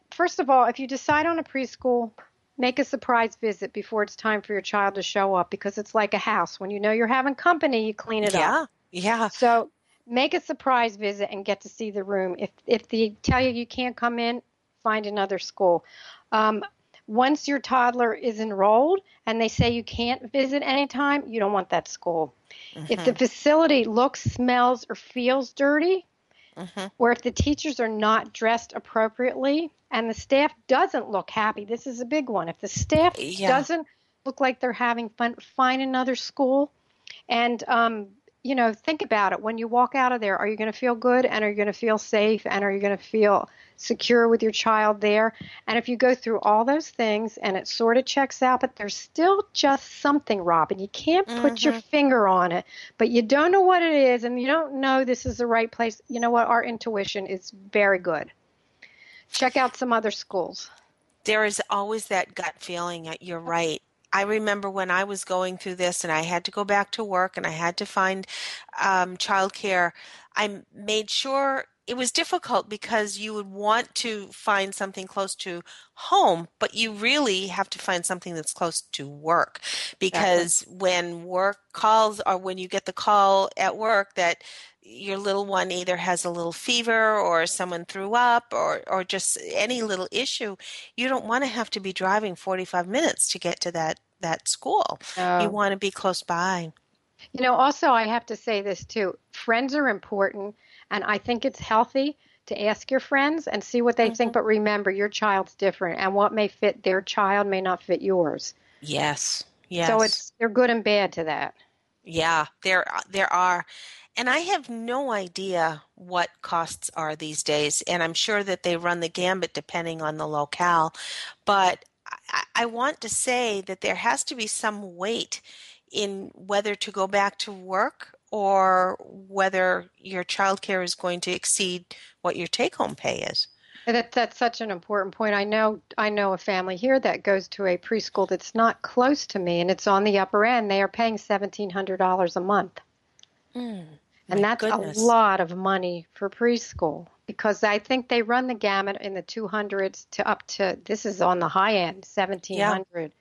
First of all, if you decide on a preschool, make a surprise visit before it's time for your child to show up because it's like a house. When you know you're having company, you clean it up. Yeah. So make a surprise visit and get to see the room. If they tell you can't come in, find another school. Once your toddler is enrolled and they say you can't visit anytime, you don't want that school. If the facility looks, smells, or feels dirty, or if the teachers are not dressed appropriately and the staff doesn't look happy, this is a big one. If the staff doesn't look like they're having fun, find another school. And, think about it. When you walk out of there, are you going to feel good and are you going to feel safe and are you going to feel secure with your child there? And if you go through all those things and it sort of checks out, but there's still just something, Robin. You can't put your finger on it, but you don't know what it is and you don't know this is the right place. You know what? Our intuition is very good. Check out some other schools. There is always that gut feeling. You're right. I remember when I was going through this and I had to go back to work and I had to find childcare, I made sure it was difficult because you would want to find something close to home, but you really have to find something that's close to work because when work calls or when you get the call at work that your little one either has a little fever or someone threw up or just any little issue, you don't want to have to be driving 45 minutes to get to that that school. You want to be close by. You know, also I have to say this too. Friends are important, and I think it's healthy to ask your friends and see what they think. But remember, your child's different, and what may fit their child may not fit yours. Yes. Yes. So they're good and bad to that. Yeah, there are. And I have no idea what costs are these days, and I'm sure that they run the gambit depending on the locale. But I want to say that there has to be some weight in whether to go back to work or whether your child care is going to exceed what your take-home pay is. That's such an important point. I know a family here that goes to a preschool that's not close to me, and it's on the upper end. They are paying $1,700 a month. And that's a lot of money for preschool, because I think they run the gamut in the 200s to up to, this is on the high end, 1,700.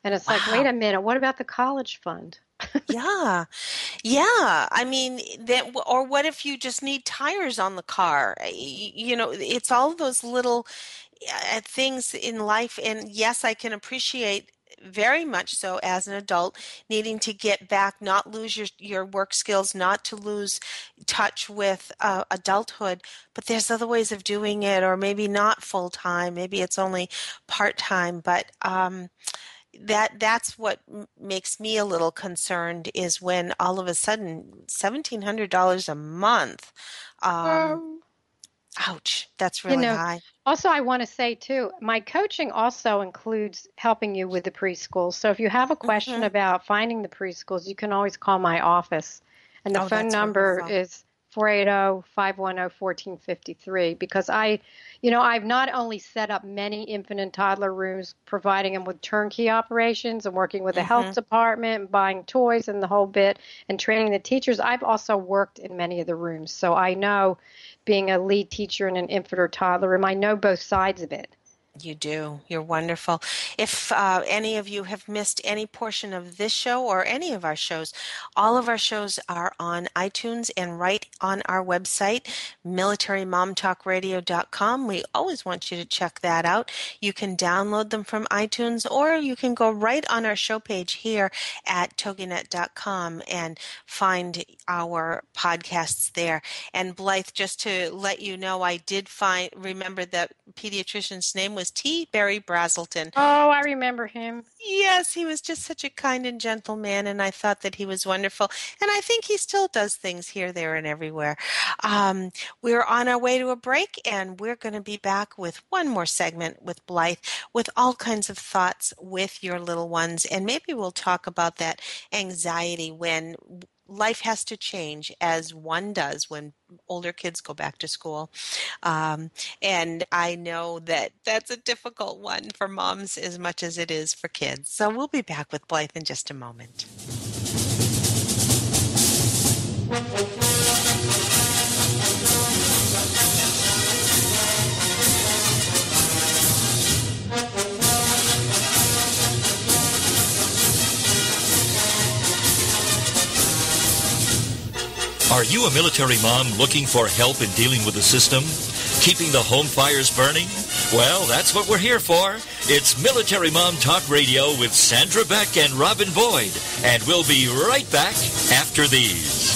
And it's like, wait a minute, what about the college fund? Yeah. I mean, or what if you just need tires on the car? You know, it's all of those little things in life. And yes, I can appreciate very much so as an adult needing to get back, not lose your work skills, not to lose touch with adulthood. But there's other ways of doing it, or maybe not full time. Maybe it's only part time. But that's what makes me a little concerned, is when all of a sudden $1,700 a month. Ouch, that's really high. Also, I want to say too, my coaching also includes helping you with the preschools. So if you have a question about finding the preschools, you can always call my office, and the phone number is 480-510-1453, because I've not only set up many infant and toddler rooms, providing them with turnkey operations and working with the health department, buying toys and the whole bit, and training the teachers. I've also worked in many of the rooms. So I know, being a lead teacher in an infant or toddler room, I know both sides of it. You do. You're wonderful. If any of you have missed any portion of this show or any of our shows, all of our shows are on iTunes and right on our website, militarymomtalkradio.com. We always want you to check that out. You can download them from iTunes, or you can go right on our show page here at toginet.com and find our podcasts there. And Blythe, just to let you know, I did remember that pediatrician's name was T. Barry Brazelton. Oh, I remember him. Yes, he was just such a kind and gentle man, and I thought that he was wonderful. And I think he still does things here, there, and everywhere. We're on our way to a break, and we're going to be back with one more segment with Blythe, with all kinds of thoughts with your little ones. And maybe we'll talk about that anxiety when life has to change, as one does when older kids go back to school. And I know that that's a difficult one for moms as much as it is for kids. So we'll be back with Blythe in just a moment. Are you a military mom looking for help in dealing with the system? Keeping the home fires burning? Well, that's what we're here for. It's Military Mom Talk Radio with Sandra Beck and Robin Boyd. And we'll be right back after these.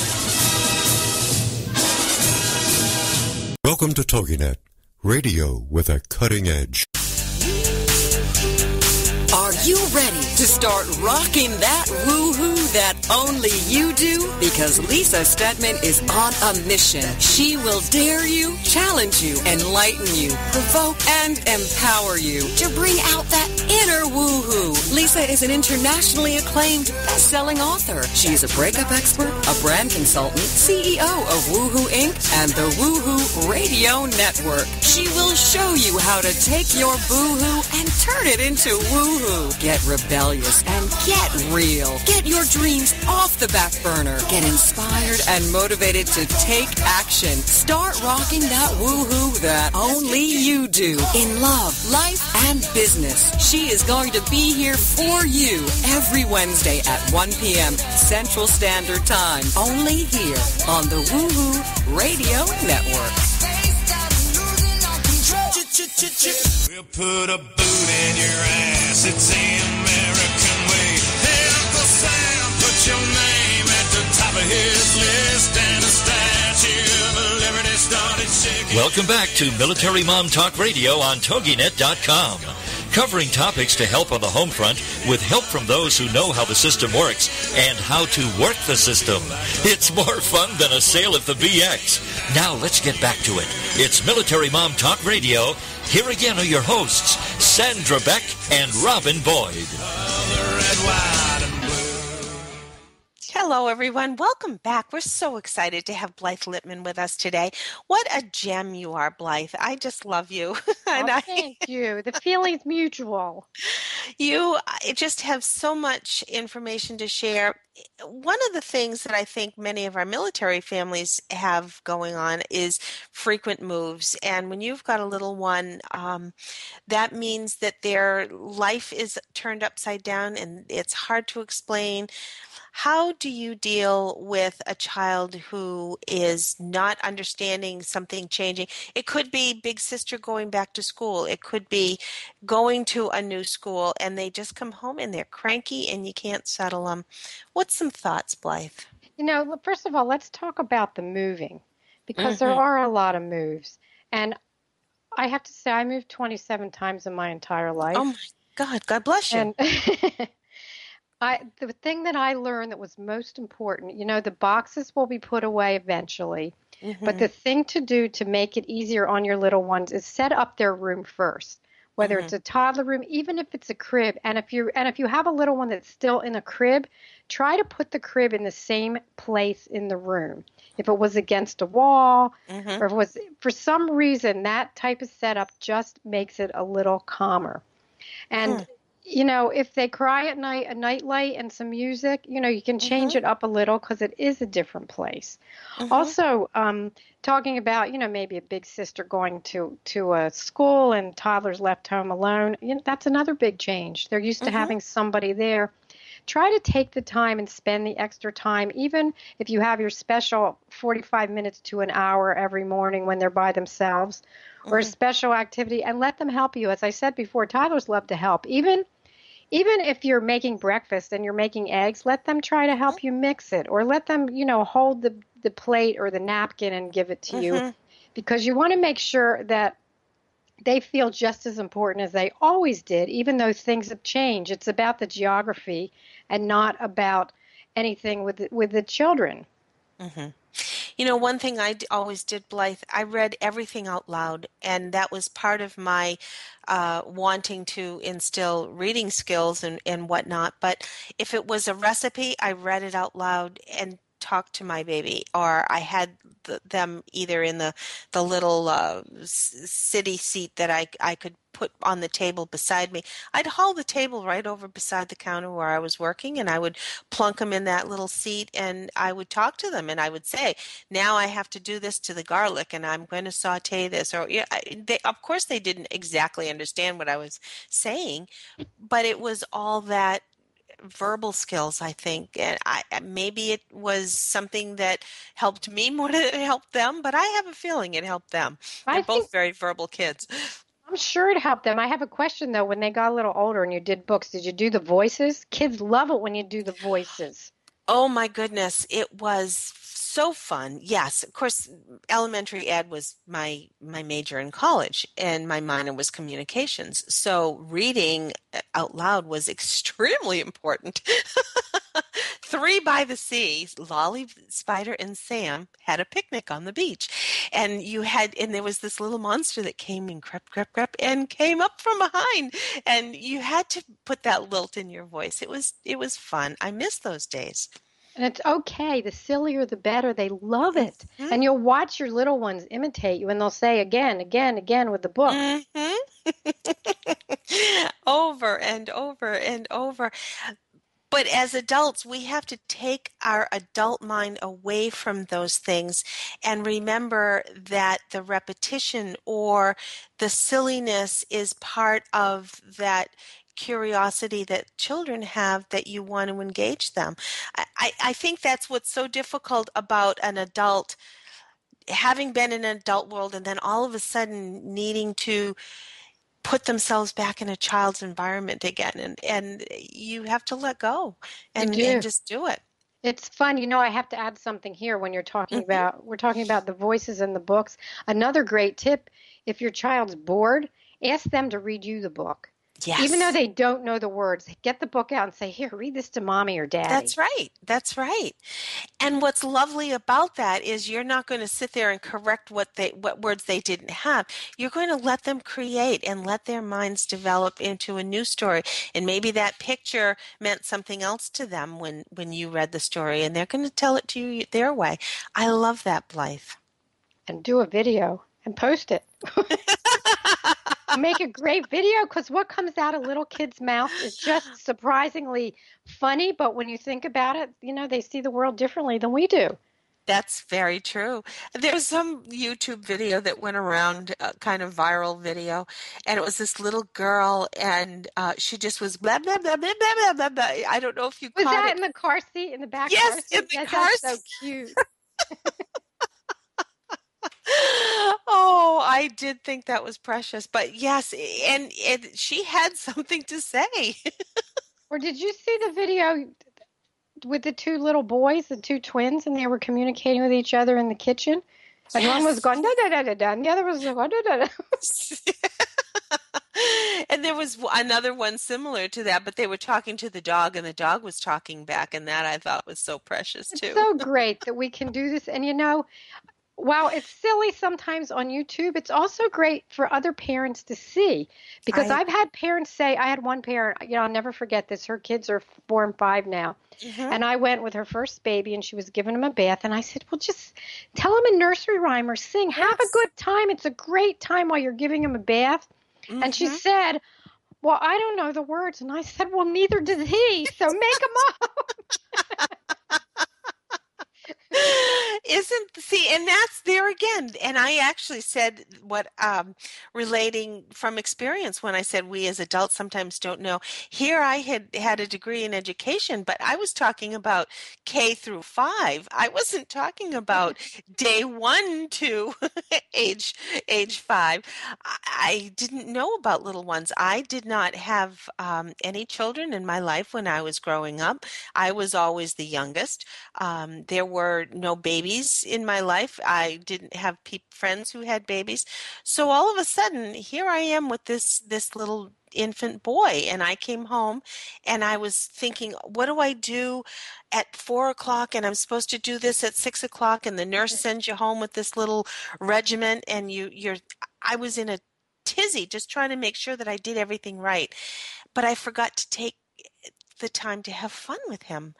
Welcome to TogiNet, radio with a cutting edge. Are you ready to start rocking that woo-hoo that only you do? Because Lisa Stedman is on a mission. She will dare you, challenge you, enlighten you, provoke and empower you to bring out that inner woo-hoo. Lisa is an internationally acclaimed best-selling author. She is a breakup expert, a brand consultant, CEO of Woohoo Inc. and the Woohoo Radio Network. She will show you how to take your boo-hoo and turn it into woohoo. Get rebellious and get real. Get your dreams off the back burner. Get inspired and motivated to take action. Start rocking that woohoo that only you do in love, life, and business. She is going to be here for you every Wednesday at 1 p.m. Central Standard Time. Only here on the Woohoo Radio Network. We'll put a boot in your ass. It's the American Welcome back to Military Mom Talk Radio on TogiNet.com. Covering topics to help on the home front with help from those who know how the system works and how to work the system. It's more fun than a sale at the BX. Now let's get back to it. It's Military Mom Talk Radio. Here again are your hosts, Sandra Beck and Robin Boyd. Hello, everyone. Welcome back. We're so excited to have Blythe Lipman with us today. What a gem you are, Blythe. I just love you. Thank you. The feeling's mutual. You just have so much information to share. One of the things that I think many of our military families have going on is frequent moves. And when you've got a little one, that means that their life is turned upside down and it's hard to explain. How do you deal with a child who is not understanding something changing? It could be big sister going back to school. It could be going to a new school and they just come home and they're cranky and you can't settle them. What's some thoughts, Blythe? First of all, let's talk about the moving because there are a lot of moves. And I have to say I moved 27 times in my entire life. Oh, my God. God bless you. And the thing that I learned that was most important, the boxes will be put away eventually, but the thing to do to make it easier on your little ones is set up their room first, whether it's a toddler room, even if it's a crib. And if you have a little one that's still in a crib, try to put the crib in the same place in the room. If it was against a wall or if it was for some reason, that type of setup just makes it a little calmer. And if they cry at night, a nightlight and some music, you can change it up a little because it is a different place. Also, talking about, maybe a big sister going to a school and toddlers left home alone, that's another big change. They're used to having somebody there. Try to take the time and spend the extra time, even if you have your special 45 minutes to an hour every morning when they're by themselves or a special activity, and let them help you. As I said before, toddlers love to help. Even if you're making breakfast and you're making eggs, let them try to help you mix it, or let them, hold the plate or the napkin and give it to you, because you want to make sure that they feel just as important as they always did, even though things have changed. It's about the geography and not about anything with the children. One thing I always did, Blythe, I read everything out loud, and that was part of my wanting to instill reading skills and whatnot. But if it was a recipe, I read it out loud and talked to my baby, or I had them either in the little city seat that I could put on the table beside me. I'd haul the table right over beside the counter where I was working, and I would plunk them in that little seat, and I would talk to them, and I would say, now I have to do this to the garlic, and I'm going to saute this. Or of course, they didn't exactly understand what I was saying, but it was all that verbal skills, I think, and maybe it was something that helped me more than it helped them, but I have a feeling it helped them. They're both very verbal kids. I'm sure it helped them. I have a question, though. When they got a little older and you did books, did you do the voices? Kids love it when you do the voices. Oh, my goodness. It was so fun. Yes, of course, elementary ed was my major in college, and my minor was communications. So reading out loud was extremely important. 3 by the Sea, Lolly, Spider, and Sam had a picnic on the beach. And there was this little monster that came and crept, and came up from behind. And you had to put that lilt in your voice. It was fun. I miss those days. And it's okay. The sillier, the better. They love it. And you'll watch your little ones imitate you, and they'll say again with the book. Over and over and over. But as adults, we have to take our adult mind away from those things and remember that the repetition or the silliness is part of that curiosity that children have, that you want to engage them. I think that's what's so difficult about an adult, having been in an adult world and then all of a sudden needing to put themselves back in a child's environment again, and you have to let go and just do it. It's fun. I have to add something here when we're talking about the voices in the books. Another great tip, if your child's bored, ask them to read you the book. Even though Yes. they don't know the words, get the book out and say, here, read this to mommy or daddy. That's right. That's right. And what's lovely about that is you're not going to sit there and correct what words they didn't have. You're going to let them create and let their minds develop into a new story. And maybe that picture meant something else to them when you read the story, and they're going to tell it to you their way. I love that, Blythe. And do a video and post it. Make a great video, because what comes out of little kids' mouths is just surprisingly funny. But when you think about it, they see the world differently than we do. That's very true. There was some YouTube video that went around, kind of viral video, and it was this little girl, and she just was blah, blah, blah, blah, blah, blah, blah, blah. I don't know if you Was caught that it. in the car seat, in the back car Yes, in seat? the Yes, car that's so seat. cute. Oh, I did think that was precious. But yes, and she had something to say. Or did you see the video with the two little boys, the two twins, and they were communicating with each other in the kitchen? And one was Yes. going da da da da da, and the other was going da da da. And there was another one similar to that, but they were talking to the dog, and the dog was talking back, and that I thought was so precious It's too. so great that we can do this. And while it's silly sometimes on YouTube, it's also great for other parents to see. Because I I've had parents say, I had one parent, I'll never forget this. Her kids are 4 and 5 now. Mhm. And I went with her first baby, and she was giving him a bath. And I said, well, just tell him a nursery rhyme or sing. Have a good time. It's a great time while you're giving him a bath. And she Mhm. said, well, I don't know the words. And I said, well, neither does he. So make them up. And that's there again. And I actually said what relating from experience when I said we as adults sometimes don't know. Here I had a degree in education, but I was talking about K through 5. I wasn't talking about day 1 to age 5. I didn't know about little ones. I did not have any children in my life when I was growing up. I was always the youngest. There were no babies in my life. I didn't have friends who had babies. So all of a sudden, here I am with this little infant boy, and I came home, and I was thinking, what do I do at 4 o'clock? And I'm supposed to do this at 6 o'clock, and the nurse sends you home with this little regiment, and I was in a tizzy just trying to make sure that I did everything right. But I forgot to take the time to have fun with him.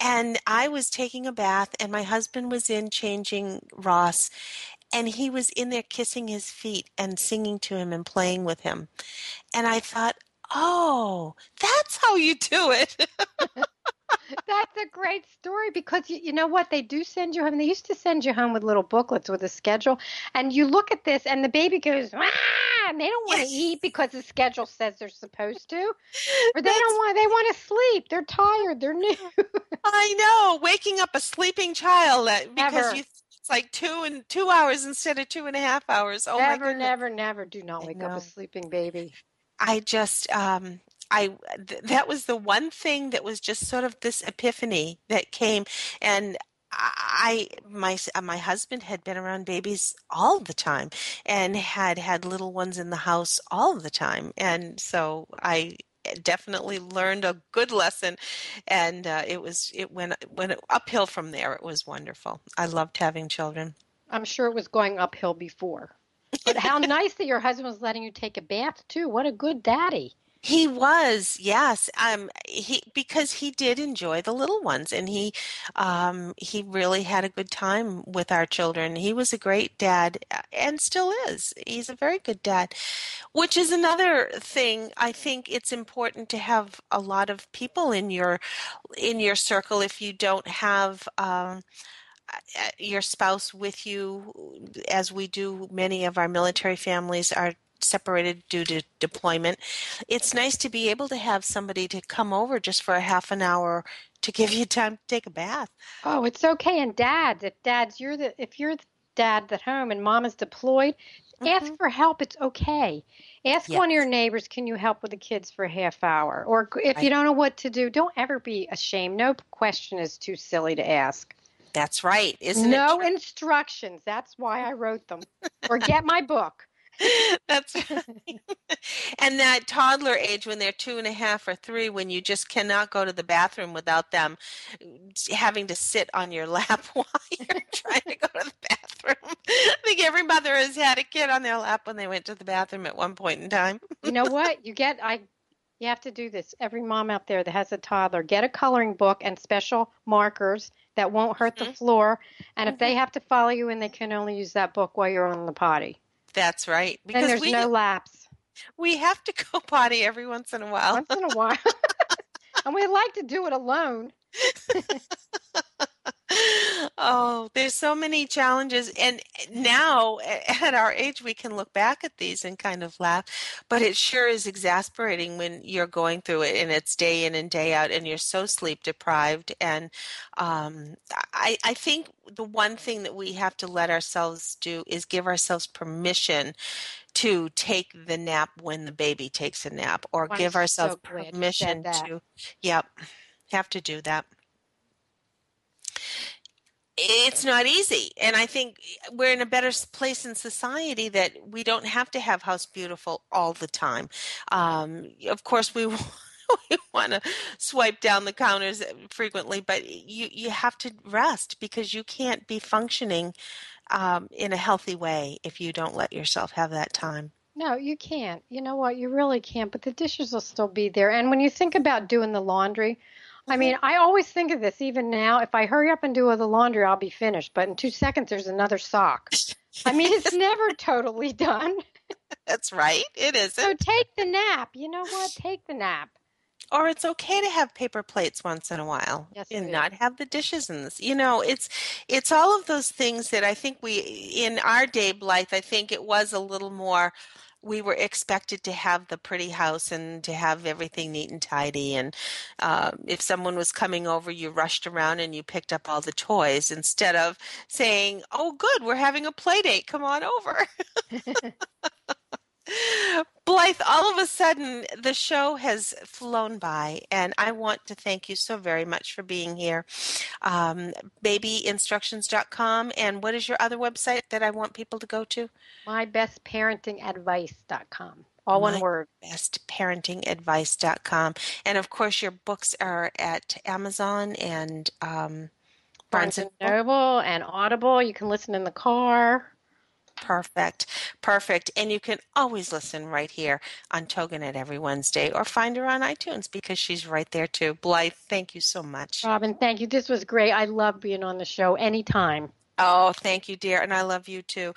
And I was taking a bath, and my husband was in changing Ross, and he was in there kissing his feet and singing to him and playing with him. And I thought, oh, that's how you do it. That's a great story, because you know what? They do send you home. They used to send you home with little booklets with a schedule. And you look at this, and the baby goes, "Wah!" And they don't want to eat because the schedule says they're supposed to. Or they want to sleep. They're tired. They're new. I know, waking up a sleeping child because Never, it's like 2 hours instead of 2.5 hours. Oh my never, goodness. never, never do not I wake up a know. sleeping baby. I just that was the one thing that was just sort of this epiphany that came. And my husband had been around babies all the time and had little ones in the house all the time, and so I definitely learned a good lesson, and it went uphill from there. It was wonderful. I loved having children. I'm sure it was going uphill before. But how nice that your husband was letting you take a bath, too. What a good daddy. He was, yes. Because he did enjoy the little ones, and he really had a good time with our children. He was a great dad, and still is. He's a very good dad, which is another thing. I think it's important to have a lot of people in your circle if you don't have your spouse with you, as we do. Many of our military families are separated due to deployment. It's nice to be able to have somebody to come over just for a half an hour to give you time to take a bath. Oh, it's okay. And dads, if you're the dad at home and mom is deployed, Ask for help. It's okay. Ask Yes. one of your neighbors, can you help with the kids for a half hour? Or if you Right. don't know what to do, don't ever be ashamed. No question is too silly to ask. That's right. Isn't it No true? instructions. That's why I wrote them. Or get my book. That's right. And that toddler age when they're 2.5 or 3, when you just cannot go to the bathroom without them having to sit on your lap while you're trying to go to the bathroom. I think every mother has had a kid on their lap when they went to the bathroom at one point in time. You know what? You have to do this. Every mom out there that has a toddler, get a coloring book and special markers that won't hurt the Mhm. floor. And if Mhm. they have to follow you and they can only use that book while you're on the potty, That's right. then Because there's no lapse. we have to go potty every once in a while. Once in a while. And we like to do it alone. Oh, there's so many challenges. And now, at our age, we can look back at these and kind of laugh. But it sure is exasperating when you're going through it and it's day in and day out and you're so sleep deprived. And I think the one thing that we have to let ourselves do is give ourselves permission to take the nap when the baby takes a nap, or I'm give ourselves so glad you said permission that. to, yep, have to do that. It's not easy. And I think we're in a better place in society that we don't have to have House Beautiful all the time. Of course, we we want to swipe down the counters frequently, but you have to rest because you can't be functioning in a healthy way if you don't let yourself have that time. No, you can't. You know what? You really can't. But the dishes will still be there. And when you think about doing the laundry, I Mhm. mean, I always think of this, even now. If I hurry up and do the laundry, I'll be finished. But in 2 seconds, there's another sock. I mean, it's never totally done. That's right. It So isn't. take the nap. You know what? Take the nap. Or it's okay to have paper plates once in a while Yes, it and is. not have the dishes in this. It's all of those things that I think we in our day, Blythe, I think it was a little more we were expected to have the pretty house and to have everything neat and tidy. And if someone was coming over, you rushed around and you picked up all the toys instead of saying, "Oh, good, we're having a play date. Come on over." Blythe, all of a sudden the show has flown by, and I want to thank you so very much for being here. Um, babyinstructions.com, and what is your other website that I want people to go to? MyBestParentingAdvice.com. All one word. MyBestParentingAdvice.com. And of course, your books are at Amazon and Barnes Barnes and and Noble. Noble and Audible. You can listen in the car. Perfect. Perfect. And you can always listen right here on Toginet every Wednesday or find her on iTunes because she's right there too. Blythe, thank you so much. Robin, thank you. This was great. I love being on the show anytime. Oh, thank you, dear. And I love you too.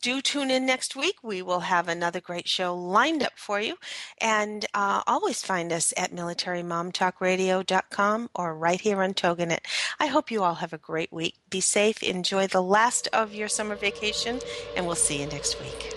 Do tune in next week. We will have another great show lined up for you. And always find us at military.momtalkradio.com or right here on Toginet. I hope you all have a great week. Be safe. Enjoy the last of your summer vacation, and we'll see you next week.